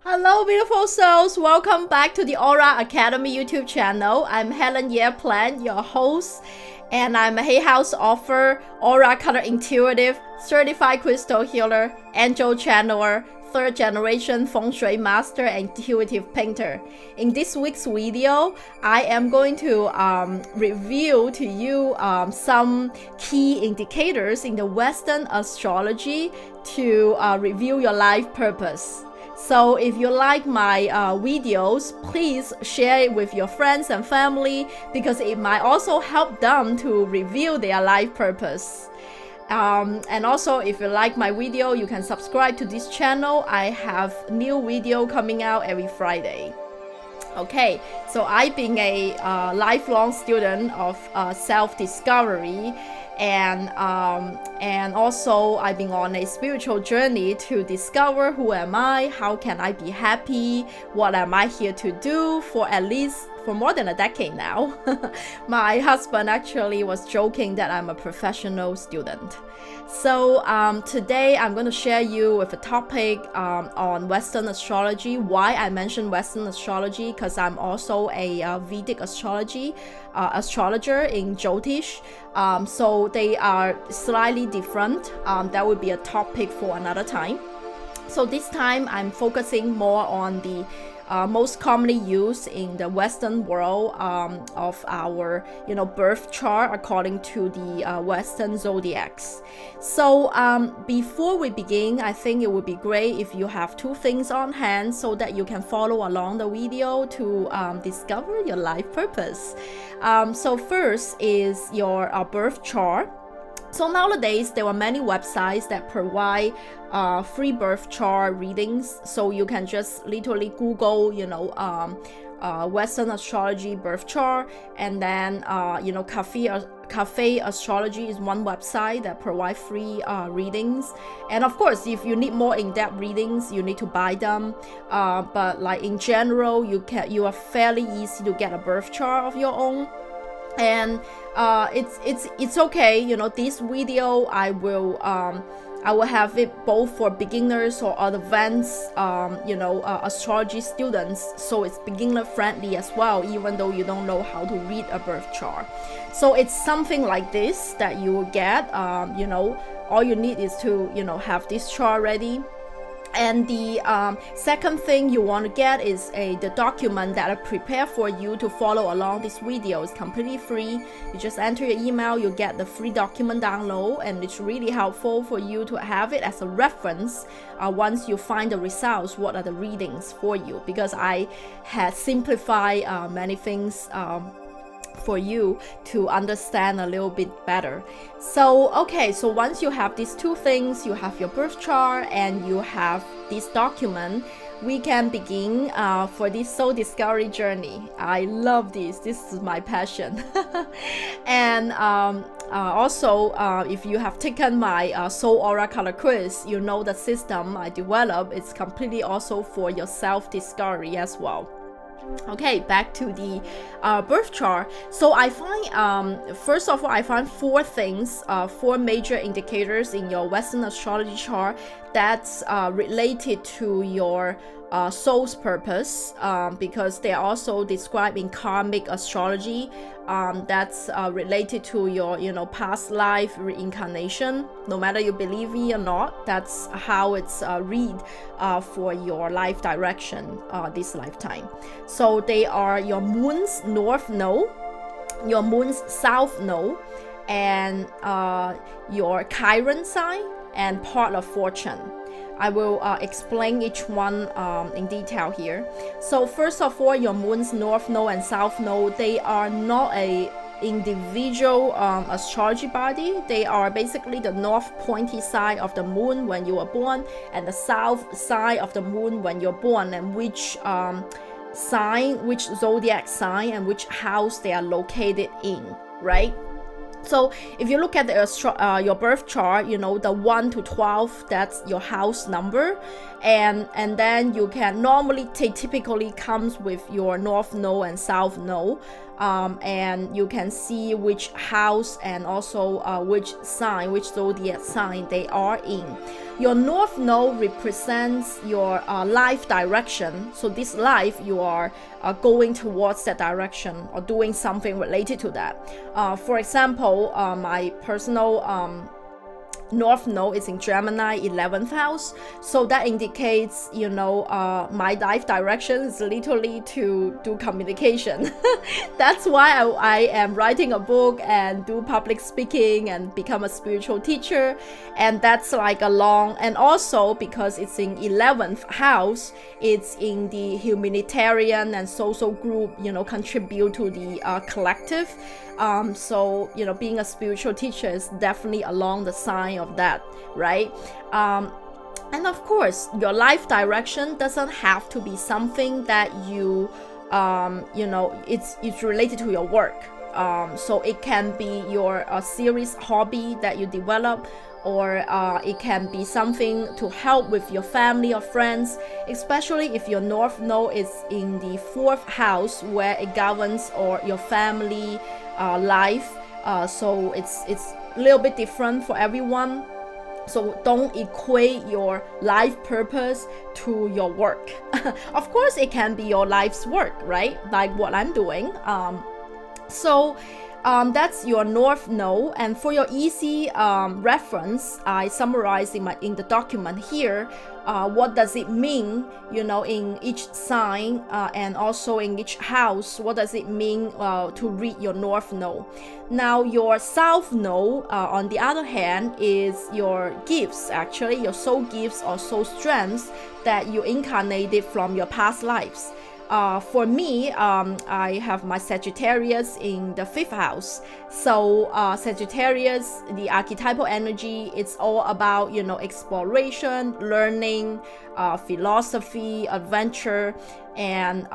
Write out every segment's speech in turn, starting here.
Hello, beautiful souls. Welcome back to the Aura Academy YouTube channel. I'm Helen Plant, your host, and I'm a Hay House author, Aura Color Intuitive, Certified Crystal Healer, Angel Channeler, third generation Feng Shui Master, and Intuitive Painter. In this week's video, I am going to reveal to you some key indicators in the Western astrology to reveal your life purpose. So if you like my videos, please share it with your friends and family because it might also help them to reveal their life purpose. And also, if you like my video, you can subscribe to this channel. I have new video coming out every Friday. Okay, so I've been a lifelong student of self-discovery, and also I've been on a spiritual journey to discover who am I, how can I be happy, what am I here to do for more than a decade now. My husband actually was joking that I'm a professional student. So today I'm going to share you with a topic on Western astrology. Why I mentioned Western astrology? Because I'm also a Vedic astrologer in Jyotish. So they are slightly different. That would be a topic for another time. So this time I'm focusing more on the most commonly used in the Western world of our birth chart according to the Western zodiacs. So before we begin, I think it would be great if you have two things on hand so that you can follow along the video to discover your life purpose. So first is your birth chart. So nowadays, there are many websites that provide free birth chart readings. So you can just literally Google, Western astrology birth chart, and then, Cafe Astrology is one website that provide free readings. And of course, if you need more in-depth readings, you need to buy them. But like in general, you are fairly easy to get a birth chart of your own. And it's okay. This video I will have it both for beginners or advanced astrology students, so it's beginner friendly as well, even though you don't know how to read a birth chart. So it's something like this that you will get. All you need is to have this chart ready. And the second thing you want to get is the document that I prepare for you to follow along this video. It's completely free. You just enter your email, you get the free document download, and it's really helpful for you to have it as a reference once you find the results, what are the readings for you, because I had simplified many things for you to understand a little bit better. So once you have these two things, you have your birth chart and you have this document, we can begin for this soul discovery journey. I love this is my passion. And also if you have taken my soul aura color quiz, you know the system I developed is completely also for your self-discovery as well. Okay, back to the birth chart. So I find, first of all, I find four major indicators in your Western astrology chart that's related to your soul's purpose, because they are also described in karmic astrology. That's related to your past life reincarnation. No matter you believe it or not, that's how it's read for your life direction this lifetime. So they are your moon's north node, your moon's south node, and your Chiron sign and part of fortune. I will explain each one in detail here. So first of all, your moon's north node and south node, they are not a individual astrology body. They are basically the north pointy side of the moon when you were born and the south side of the moon when you're born, and which sign, which zodiac sign and which house they are located in, right? So if you look at your birth chart, the 1 to 12, that's your house number, and then you can normally typically comes with your north node and south node, and you can see which house and also which sign, which zodiac sign they are in. Your North Node represents your life direction. So this life, you are going towards that direction or doing something related to that. For example, my personal North Node is in Gemini 11th house, so that indicates, my life direction is literally to do communication. That's why I am writing a book and do public speaking and become a spiritual teacher, and that's like and also because it's in 11th house, it's in the humanitarian and social group, contribute to the collective. So being a spiritual teacher is definitely along the sign of that, right? And of course, your life direction doesn't have to be something that you it's related to your work. So it can be your serious hobby that you develop, or it can be something to help with your family or friends, especially if your North Node is in the 4th house where it governs or your family life. So it's a little bit different for everyone. So don't equate your life purpose to your work. Of course, it can be your life's work, right? Like what I'm doing. So that's your North Node, and for your easy reference, I summarize in the document here. What does it mean, in each sign and also in each house? What does it mean to read your North Node? Now, your South Node, on the other hand, is your gifts, actually, your soul gifts or soul strengths that you incarnated from your past lives. For me, I have my Sagittarius in the 5th house. So Sagittarius, the archetypal energy, it's all about, exploration, learning, philosophy, adventure. And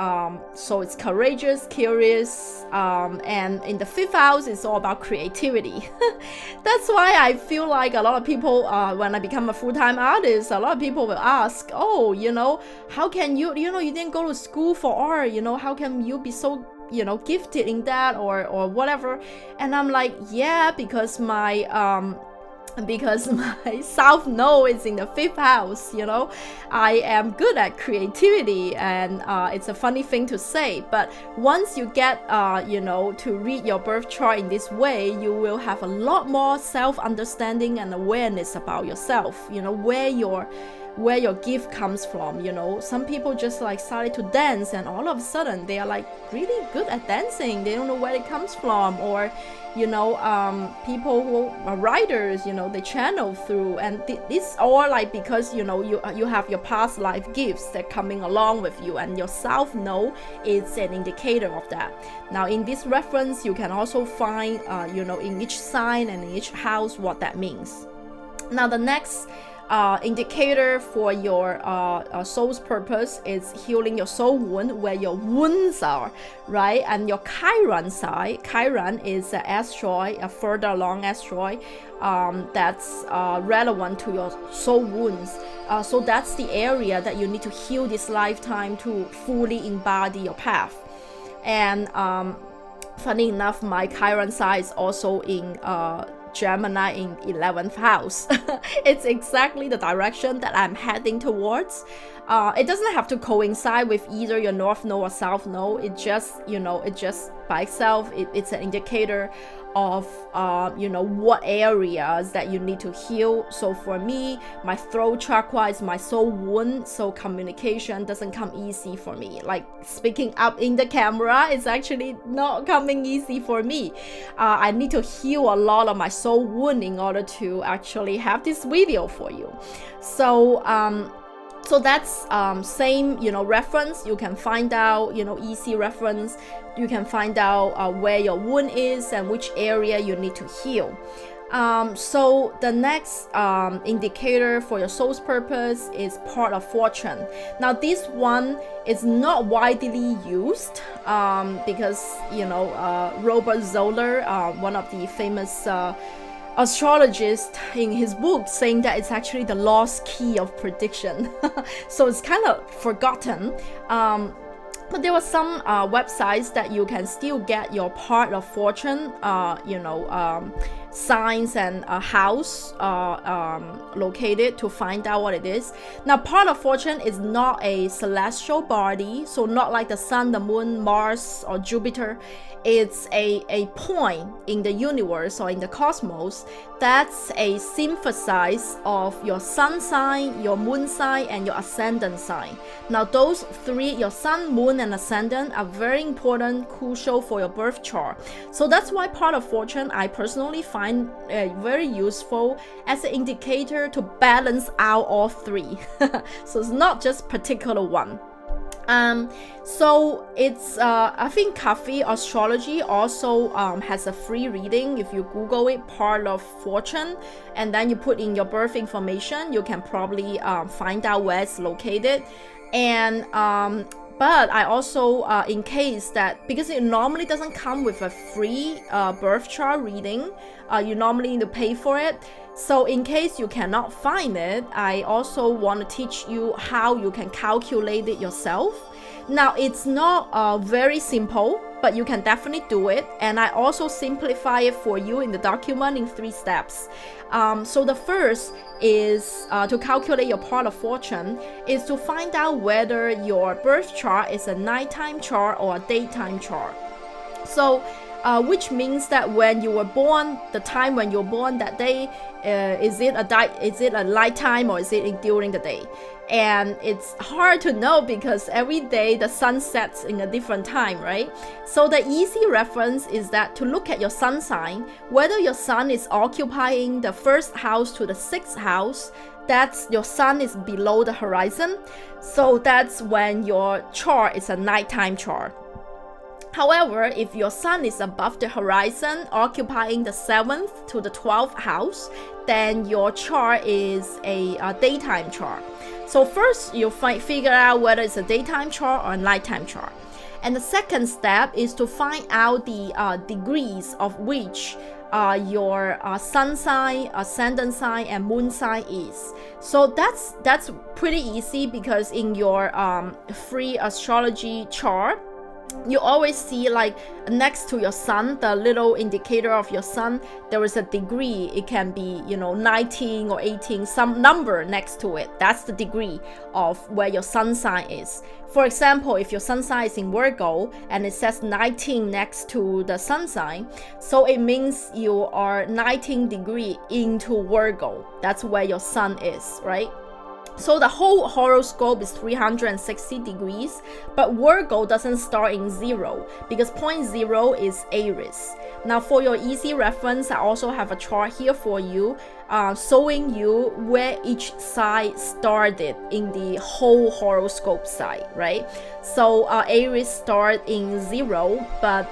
so it's courageous, curious, and in the 5th house, it's all about creativity. That's why I feel like a lot of people, when I become a full-time artist, a lot of people will ask, how can you didn't go to school for art, how can you be so gifted in that or whatever? And I'm like, yeah, because my South Node is in the 5th house, I am good at creativity, and it's a funny thing to say, but once you get, to read your birth chart in this way, you will have a lot more self-understanding and awareness about yourself, where your gift comes from. Some people just started to dance, and all of a sudden they are really good at dancing. They don't know where it comes from, or people who are writers, they channel through, and this all because you have your past life gifts that coming along with you, and your South Node is an indicator of that. Now, in this reference, you can also find in each sign and in each house what that means. Now, the next indicator for your soul's purpose is healing your soul wound, where your wounds are, right? And your Chiron sign, Chiron is an asteroid, a further along asteroid that's relevant to your soul wounds. So that's the area that you need to heal this lifetime to fully embody your path. And funny enough, my Chiron sign is also in Gemini in 11th house. It's exactly the direction that I'm heading towards. It doesn't have to coincide with either your North Node or South Node. It just by itself, it's an indicator of what areas that you need to heal. So for me, my throat chakra is my soul wound, so communication doesn't come easy for me. Like speaking up in the camera is actually not coming easy for me. I need to heal a lot of my soul wound in order to actually have this video for you. So that's same reference. You can find out easy reference. You can find out where your wound is and which area you need to heal. So the next indicator for your soul's purpose is part of fortune. Now this one is not widely used because Robert Zoller, one of the famous astrologist, in his book saying that it's actually the lost key of prediction. So it's kind of forgotten. But there were some signs and a house located to find out what it is. Now, part of fortune is not a celestial body, so not like the sun, the moon, Mars, or Jupiter. It's a point in the universe or in the cosmos that's a synthesis of your sun sign, your moon sign, and your ascendant sign. Now, those three, your sun, moon, and ascendant, are very important, crucial for your birth chart. So that's why part of fortune I personally find very useful as an indicator to balance out all three. So it's not just particular one. So it's I think Cafe Astrology also has a free reading. If you Google it, part of fortune, and then you put in your birth information, you can probably find out where it's located. And but I also, in case that, because it normally doesn't come with a free birth chart reading, you normally need to pay for it. So in case you cannot find it, I also want to teach you how you can calculate it yourself. Now, it's not very simple, but you can definitely do it. And I also simplify it for you in the document in 3 steps. So the first is to calculate your part of fortune is to find out whether your birth chart is a nighttime chart or a daytime chart. So which means that when you were born, the time when you're born that day, is it a nighttime or is it during the day? And it's hard to know because every day the sun sets in a different time, right? So the easy reference is that to look at your sun sign, whether your sun is occupying the 1st house to the 6th house, that's your sun is below the horizon. So that's when your chart is a nighttime chart. However, if your sun is above the horizon, occupying the 7th to the 12th house, then your chart is a daytime chart. So first, you'll figure out whether it's a daytime chart or a nighttime chart. And the second step is to find out the degrees of which your sun sign, ascendant sign, and moon sign is. So that's pretty easy because in your free astrology chart, you always see like next to your sun, the little indicator of your sun, there is a degree. It can be, 19 or 18, some number next to it. That's the degree of where your sun sign is. For example, if your sun sign is in Virgo and it says 19 next to the sun sign, so it means you are 19 degree into Virgo. That's where your sun is, right? So the whole horoscope is 360 degrees, but Virgo doesn't start in 0 because point 0 is Aries. Now for your easy reference, I also have a chart here for you, showing you where each side started in the whole horoscope side, right? So Aries starts in 0, but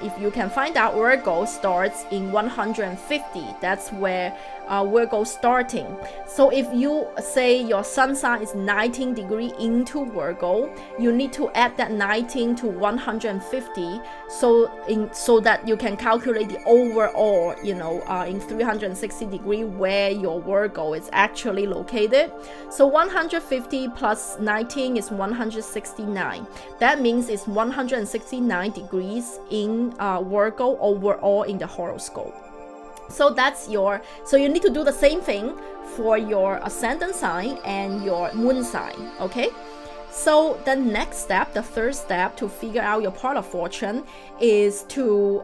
if you can find out, Virgo starts in 150. That's where Virgo starting. So if you say your sun sign is 19 degree into Virgo, you need to add that 19 to 150 so that you can calculate the overall, in 360 degree where your Virgo is actually located. So 150 plus 19 is 169. That means it's 169 degrees in Virgo overall in the horoscope. So so you need to do the same thing for your ascendant sign and your moon sign, okay? So the next step, the third step to figure out your part of fortune is to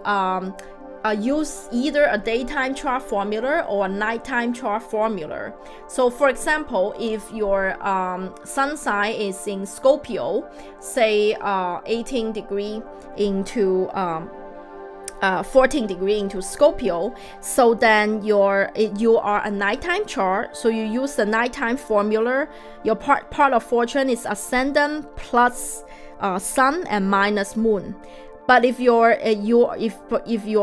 use either a daytime chart formula or a nighttime chart formula. So for example, if your sun sign is in Scorpio, say 18 degree into 14 degree into Scorpio, so then you are a nighttime chart, so you use the nighttime formula. Your part of fortune is ascendant plus sun and minus moon. But if your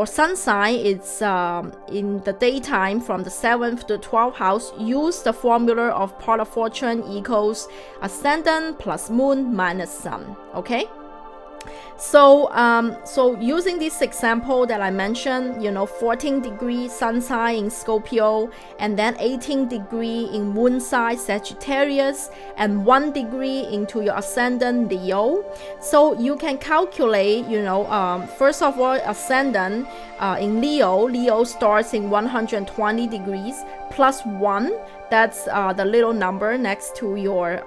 sun sign is in the daytime from the 7th to 12th house, use the formula of part of fortune equals ascendant plus moon minus sun, okay? So so using this example that I mentioned, 14 degree sun sign in Scorpio, and then 18 degree in moon sign Sagittarius, and 1 degree into your ascendant Leo. So you can calculate, first of all, ascendant in Leo starts in 120 degrees plus 1. That's the little number next to your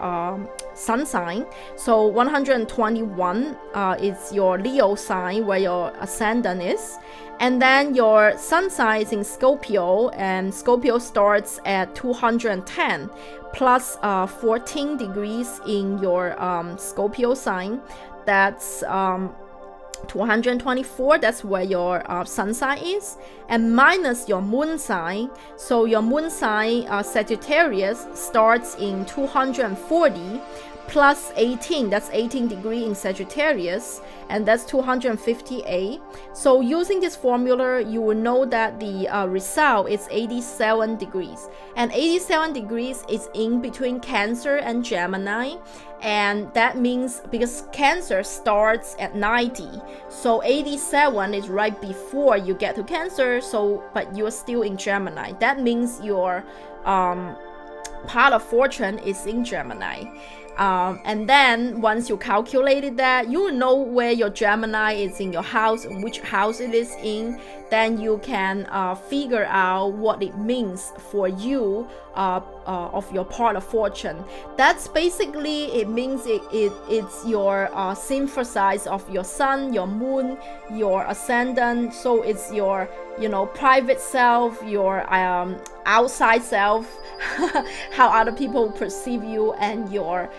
sun sign. So 121 is your Leo sign, where your ascendant is. And then your sun sign is in Scorpio, and Scorpio starts at 210 plus 14 degrees in your Scorpio sign. That's 224, that's where your sun sign is, and minus your moon sign. So your moon sign Sagittarius starts in 240 plus 18, that's 18 degree in Sagittarius, and that's 258. So using this formula, you will know that the result is 87 degrees, and 87 degrees is in between Cancer and Gemini. And that means because Cancer starts at 90, so 87 is right before you get to Cancer, so but you're still in Gemini. That means your part of fortune is in Gemini. And then once you calculated that, you will know where your Gemini is in your house and which house it is in. Then you can figure out what it means for you of your part of fortune. That's basically, it means it's your synthesis of your sun, your moon, your ascendant. So it's your private self, your outside self, how other people perceive you, and your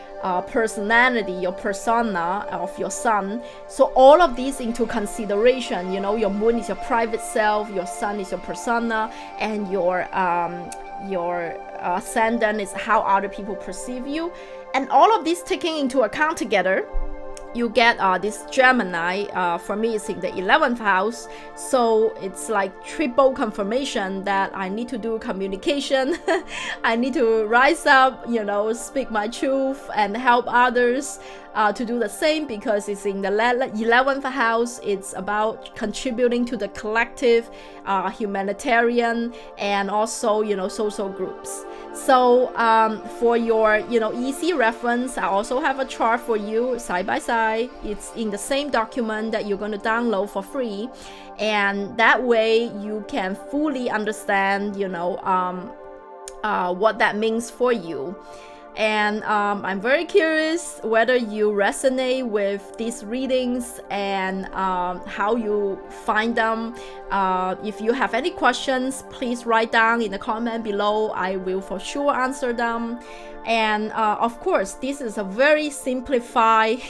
personality, your persona of your sun. So all of these into consideration. Your moon is your private self, your sun is your persona, and your ascendant is how other people perceive you. And all of these taking into account together, you get this Gemini. For me, it's in the 11th house, so it's like triple confirmation that I need to do communication. I need to rise up, speak my truth and help others to do the same, because it's in the 11th house. It's about contributing to the collective, humanitarian, and also social groups. So for your easy reference, I also have a chart for you side by side. It's in the same document that you're going to download for free, and that way you can fully understand what that means for you. And I'm very curious whether you resonate with these readings and how you find them. If you have any questions, please write down in the comment below. I will for sure answer them. And of course, this is a very simplified,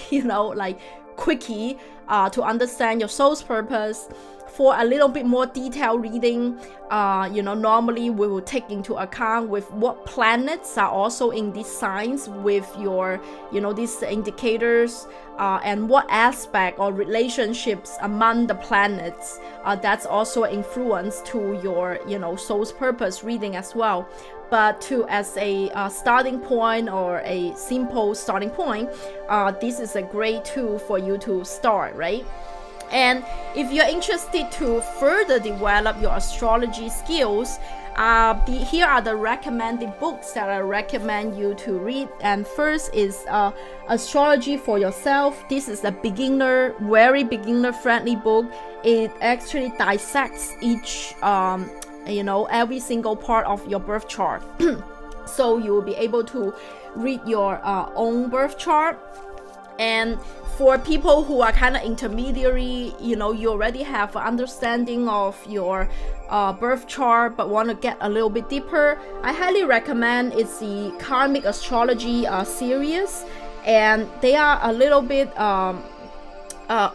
quickie to understand your soul's purpose. For a little bit more detailed reading, normally we will take into account with what planets are also in these signs with your, these indicators, and what aspect or relationships among the planets that's also influence to your, soul's purpose reading as well. But as a starting point, or a simple starting point, this is a great tool for you to start, right? And if you're interested to further develop your astrology skills, here are the recommended books that I recommend you to read. And first is Astrology for Yourself. This is a very beginner-friendly book. It actually dissects each, every single part of your birth chart. So you will be able to read your own birth chart. And for people who are kind of intermediary, you already have an understanding of your birth chart but want to get a little bit deeper, I highly recommend it's the Karmic Astrology series. And they are a little bit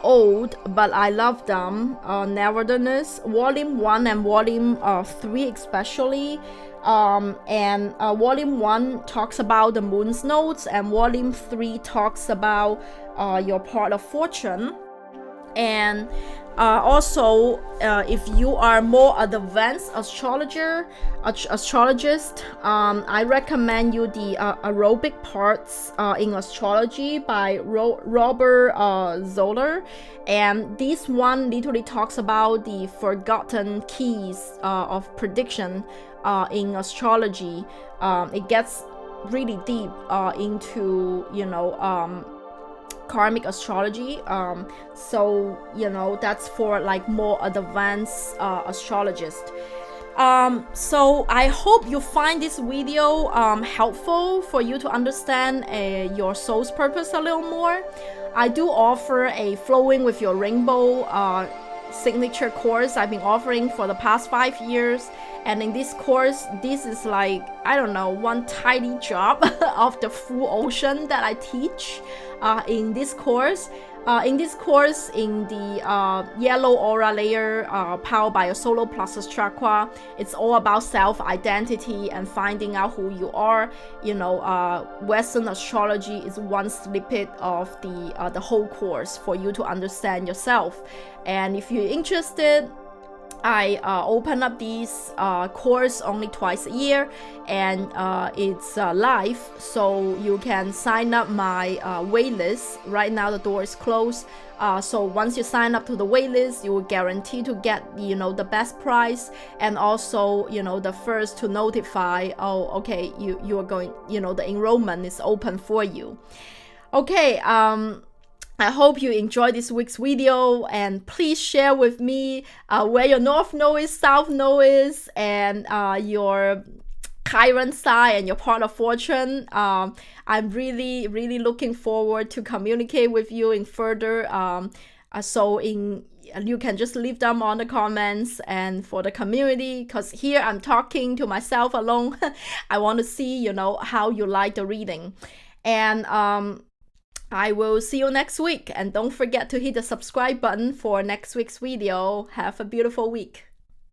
old, but I love them nevertheless. Volume 1 and Volume 3 especially. And Volume 1 talks about the moon's nodes, and Volume 3 talks about your part of fortune. And also, if you are more advanced astrologist, I recommend you the aerobic parts in astrology by Robert Zoller. And this one literally talks about the forgotten keys of prediction in astrology. It gets really deep into, karmic astrology. So that's for like more advanced astrologists. So I hope you find this video helpful for you to understand your soul's purpose a little more. I do offer a Flowing with Your Rainbow signature course I've been offering for the past 5 years. And in this course, this is like, I don't know, one tiny drop of the full ocean that I teach in this course. In the yellow aura layer, powered by a solar plexus chakra, it's all about self-identity and finding out who you are. Western astrology is one snippet of the whole course for you to understand yourself. And if you're interested, I open up these course only twice a year, and it's live, so you can sign up my wait list. Right now the door is closed, so once you sign up to the wait list, you will guarantee to get the best price, and also the first to notify, oh okay, you are going, the enrollment is open for you. Okay, I hope you enjoyed this week's video, and please share with me where your North Node is, South Node is, and your Chiron Sign and your part of fortune. I'm really, really looking forward to communicate with you in further. You can just leave them on the comments, and for the community, because here I'm talking to myself alone. I want to see, how you like the reading. And I will see you next week, and don't forget to hit the subscribe button for next week's video. Have a beautiful week.